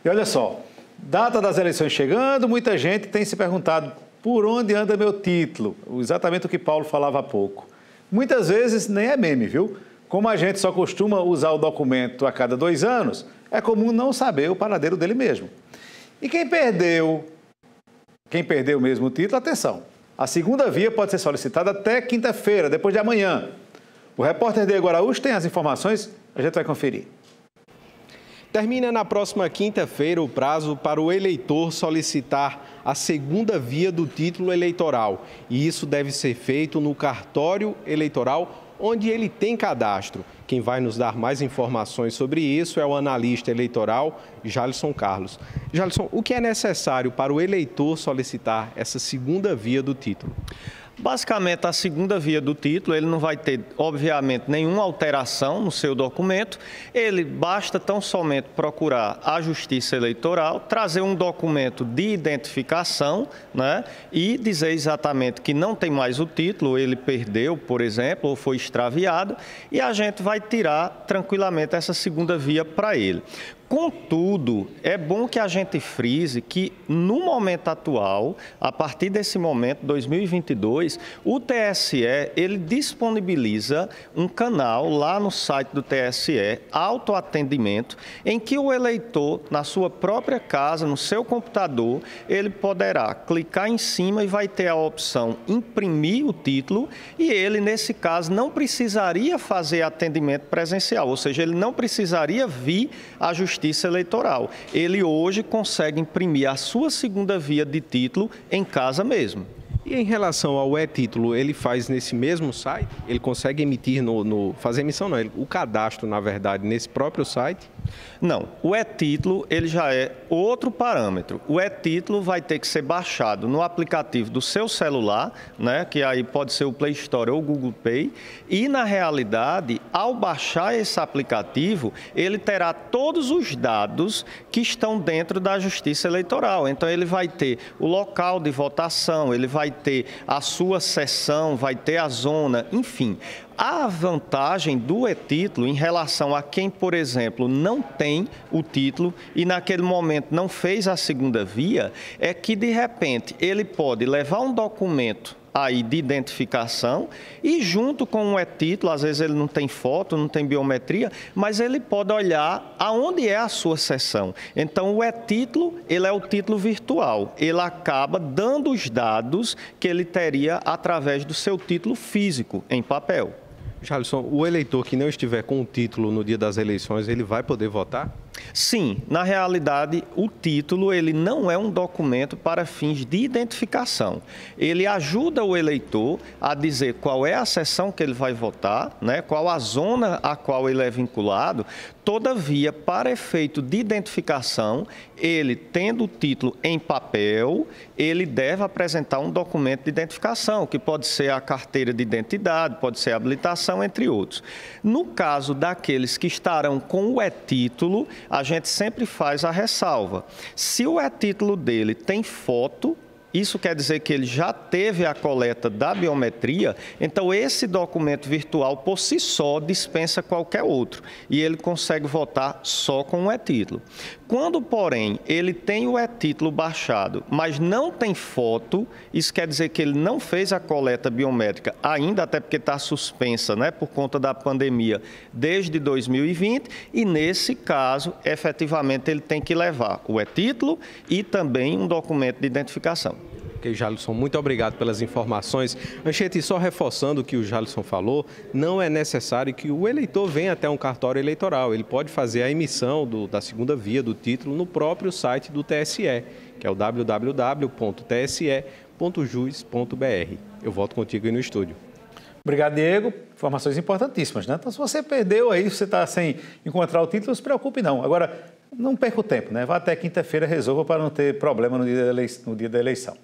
E olha só, data das eleições chegando, muita gente tem se perguntado por onde anda meu título, exatamente o que Paulo falava há pouco. Muitas vezes nem é meme, viu? Como a gente só costuma usar o documento a cada 2 anos, é comum não saber o paradeiro dele mesmo. E quem perdeu mesmo o título, atenção, a segunda via pode ser solicitada até quinta-feira, depois de amanhã. O repórter Diego Araújo tem as informações, a gente vai conferir. Termina na próxima quinta-feira o prazo para o eleitor solicitar a segunda via do título eleitoral. E isso deve ser feito no cartório eleitoral onde ele tem cadastro. Quem vai nos dar mais informações sobre isso é o analista eleitoral Jalisson Carlos. Jalisson, o que é necessário para o eleitor solicitar essa segunda via do título? Basicamente, a segunda via do título, ele não vai ter, obviamente, nenhuma alteração no seu documento. Ele basta tão somente procurar a Justiça Eleitoral, trazer um documento de identificação, né, e dizer exatamente que não tem mais o título, ele perdeu, por exemplo, ou foi extraviado, e a gente vai tirar tranquilamente essa segunda via para ele. Contudo, é bom que a gente frise que, no momento atual, a partir desse momento, 2022, o TSE, ele disponibiliza um canal lá no site do TSE, autoatendimento, em que o eleitor, na sua própria casa, no seu computador, ele poderá clicar em cima e vai ter a opção imprimir o título e ele, nesse caso, não precisaria fazer atendimento presencial, ou seja, ele não precisaria vir à Justiça Eleitoral. Ele hoje consegue imprimir a sua segunda via de título em casa mesmo. E em relação ao e-título, ele faz nesse mesmo site? Ele consegue emitir fazer emissão não, o cadastro, na verdade, nesse próprio site? Não, o e-título ele já é outro parâmetro. O e-título vai ter que ser baixado no aplicativo do seu celular, né, que aí pode ser o Play Store ou o Google Play, e na realidade, ao baixar esse aplicativo, ele terá todos os dados que estão dentro da Justiça Eleitoral. Então ele vai ter o local de votação, ele vai ter a sua seção, vai ter a zona, enfim. A vantagem do e-título em relação a quem, por exemplo, não tem o título e naquele momento não fez a segunda via, é que, de repente, ele pode levar um documento aí de identificação e junto com o e-título, às vezes ele não tem foto, não tem biometria, mas ele pode olhar aonde é a sua sessão. Então, o e-título, ele é o título virtual. Ele acaba dando os dados que ele teria através do seu título físico, em papel. Jalisson, o eleitor que não estiver com o título no dia das eleições, ele vai poder votar? Sim, na realidade, o título ele não é um documento para fins de identificação. Ele ajuda o eleitor a dizer qual é a seção que ele vai votar, né, qual a zona a qual ele é vinculado. Todavia, para efeito de identificação, ele, tendo o título em papel, ele deve apresentar um documento de identificação, que pode ser a carteira de identidade, pode ser a habilitação, entre outros. No caso daqueles que estarão com o e-título, a gente sempre faz a ressalva. Se o e-título dele tem foto, isso quer dizer que ele já teve a coleta da biometria, então esse documento virtual por si só dispensa qualquer outro e ele consegue votar só com o e-título. Quando, porém, ele tem o e-título baixado, mas não tem foto, isso quer dizer que ele não fez a coleta biométrica ainda, até porque está suspensa, né, por conta da pandemia desde 2020, e nesse caso, efetivamente, ele tem que levar o e-título e também um documento de identificação. Ok, Jalisson, muito obrigado pelas informações. Anchete, só reforçando o que o Jalisson falou, não é necessário que o eleitor venha até um cartório eleitoral. Ele pode fazer a emissão da segunda via do título no próprio site do TSE, que é o www.tse.jus.br. Eu volto contigo aí no estúdio. Obrigado, Diego. Informações importantíssimas, né? Então, se você perdeu aí, você está sem encontrar o título, não se preocupe não. Agora, não perca o tempo, né? Vá até quinta-feira, resolva para não ter problema no dia da eleição.